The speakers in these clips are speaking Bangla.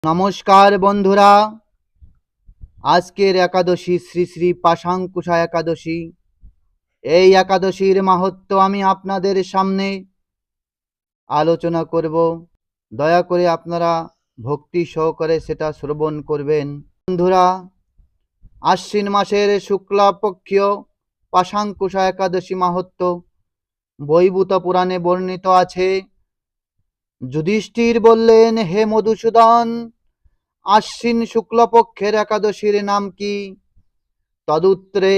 নমস্কার বন্ধুরা, আজকের একাদশী শ্রী শ্রী পাশাঙ্কুশা একাদশী। এই একাদশীর মাহাত্ম্য আমি আপনাদের সামনে আলোচনা করব। দয়া করে আপনারা ভক্তি সহকারে সেটা শ্রবণ করবেন। বন্ধুরা, আশ্বিন মাসের শুক্লাপক্ষীয় পাশাঙ্কুশা একাদশী মাহাত্ম্য বৈবূত পুরাণে বর্ণিত আছে। যুধিষ্ঠির বললেন, হে মধুসূদন, আশ্বিন শুক্লপক্ষের একাদশীর নাম কি? তদুত্তরে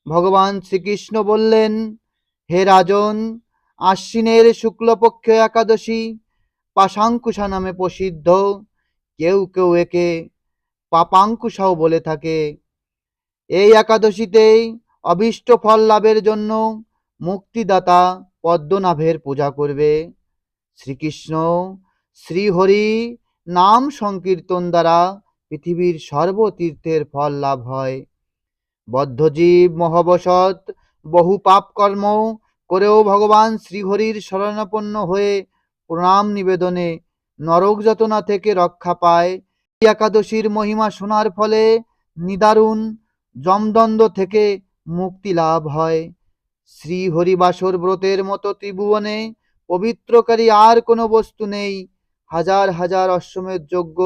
ভগবান শ্রীকৃষ্ণ বললেন, হে রাজন, আশ্বিনের শুক্লপক্ষ একাদশী পাশাঙ্কুশা নামে প্রসিদ্ধ। কেউ কেউ একে পাপাঙ্কুশাও বলে থাকে। এই একাদশীতেই অভীষ্ট ফল লাভের জন্য মুক্তিদাতা পদ্মনাভের পূজা করবে। শ্রীকৃষ্ণ শ্রীহরি নাম সংকীর্তন দ্বারা পৃথিবীর সর্বতীর্থের ফল লাভ হয়। বদ্ধজীব মহাবশত বহু পাপ কর্ম করেও ভগবান শ্রীহরির শরণাপন্ন হয়ে প্রণাম নিবেদনে নরক যাতনা থেকে রক্ষা পায়। এই একাদশীর মহিমা শোনার ফলে নিদারুণ যমদণ্ড থেকে মুক্তি লাভ হয়। শ্রীহরিবাসর ব্রতের মতো ত্রিভুবনে পবিত্রকারী আর কোনো বস্তু নেই। হাজার হাজার অশ্বমেধ যজ্ঞ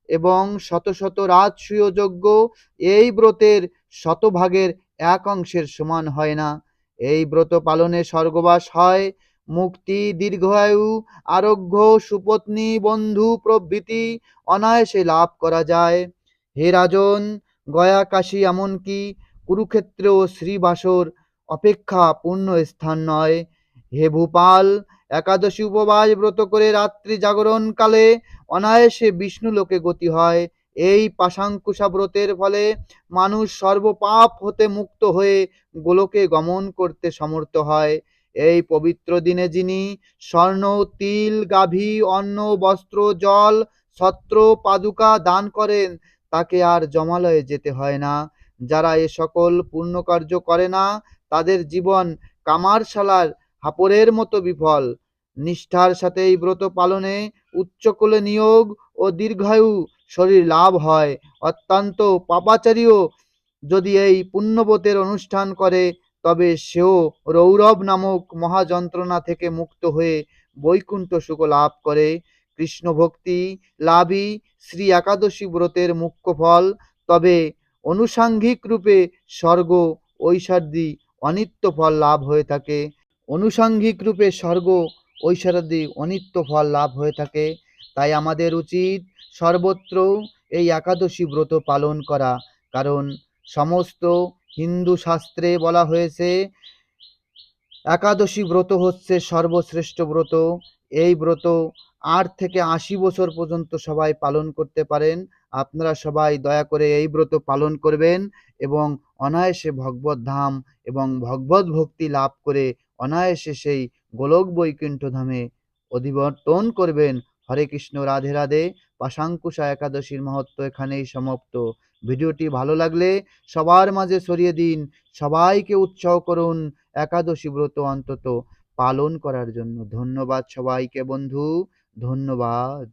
এবং শত শত রাজসূয় যজ্ঞ এই ব্রতের শতভাগের এক অংশের সমান হয় না। এই ব্রত পালনে স্বর্গবাস হয়, মুক্তি, দীর্ঘায়ু, আরোগ্য, সুপত্নী, বন্ধু প্রভৃতি অনায়াসে লাভ করা যায়। হে রাজন, গয়া, কাশী, এমনকি কুরুক্ষেত্রেও শ্রীবাসর অপেক্ষা পূর্ণ স্থান নয়। হে ভূপাল, একাদশী উপবাস ব্রত করে রাত্রি জাগরণ কালে অনায়াসে বিষ্ণু লোকে গতি হয়। এই পাশাঙ্কুশা ব্রতের ফলে মানুষ সর্বপাপ হতে মুক্ত হয়ে গোলকে গমন করতে সমর্থ হয়। এই পবিত্র দিনে যিনি স্বর্ণ, তিল, গাভী, অন্ন, বস্ত্র, জল, ছত্র, পাদুকা দান করেন, তাকে আর যমালয়ে যেতে হয় না। যারা এ সকল পুণ্যকার্য করে না, তাদের জীবন কামারশালার হাপড়ের মতো বিফল। নিষ্ঠার সাথে এই ব্রত পালনে উচ্চকুলে নিয়োগ ও দীর্ঘায়ু শরীর লাভ হয়। অত্যন্ত পাপাচারীও যদি এই পুণ্যব্রতের অনুষ্ঠান করে, তবে সেও রৌরব নামক মহাযন্ত্রণা থেকে মুক্ত হয়ে বৈকুণ্ঠ সুখ লাভ করে। কৃষ্ণ ভক্তি লাভই শ্রী একাদশী ব্রতের মুখ্য ফল। তবে অনুষাঙ্গিক রূপে স্বর্গ, ঐশ্বর্যি, অনিত্য ফল লাভ হয়ে থাকে। অনুষাঙ্গিক রূপে স্বর্গ, ঐশ্বর্যাদি অনিত্য ফল লাভ হয়ে থাকে। তাই আমাদের উচিত সর্বত্র এই একাদশী ব্রত পালন করা। কারণ সমস্ত হিন্দু শাস্ত্রে বলা হয়েছে একাদশী ব্রত হচ্ছে সর্বশ্রেষ্ঠ ব্রত। এই ব্রত ৮ থেকে ৮০ বছর পর্যন্ত সবাই পালন করতে পারেন। আপনারা সবাই দয়া করে এই ব্রত পালন করবেন এবং অনায়াসে ভগবত ধাম এবং ভগবত ভক্তি লাভ করে অনায়াসে সেই গোলক বৈকুণ্ঠ ধামে অধিবর্তন করবেন। হরে কৃষ্ণ, রাধে রাধে। পাশাঙ্কুশা একাদশীর মাহাত্ম্য এখানেই সমাপ্ত। ভিডিওটি ভালো লাগলে সবার মাঝে ছড়িয়ে দিন। সবাইকে উৎসাহ করুন একাদশী ব্রত অন্তত পালন করার জন্য। ধন্যবাদ সবাইকে বন্ধু, ধন্যবাদ।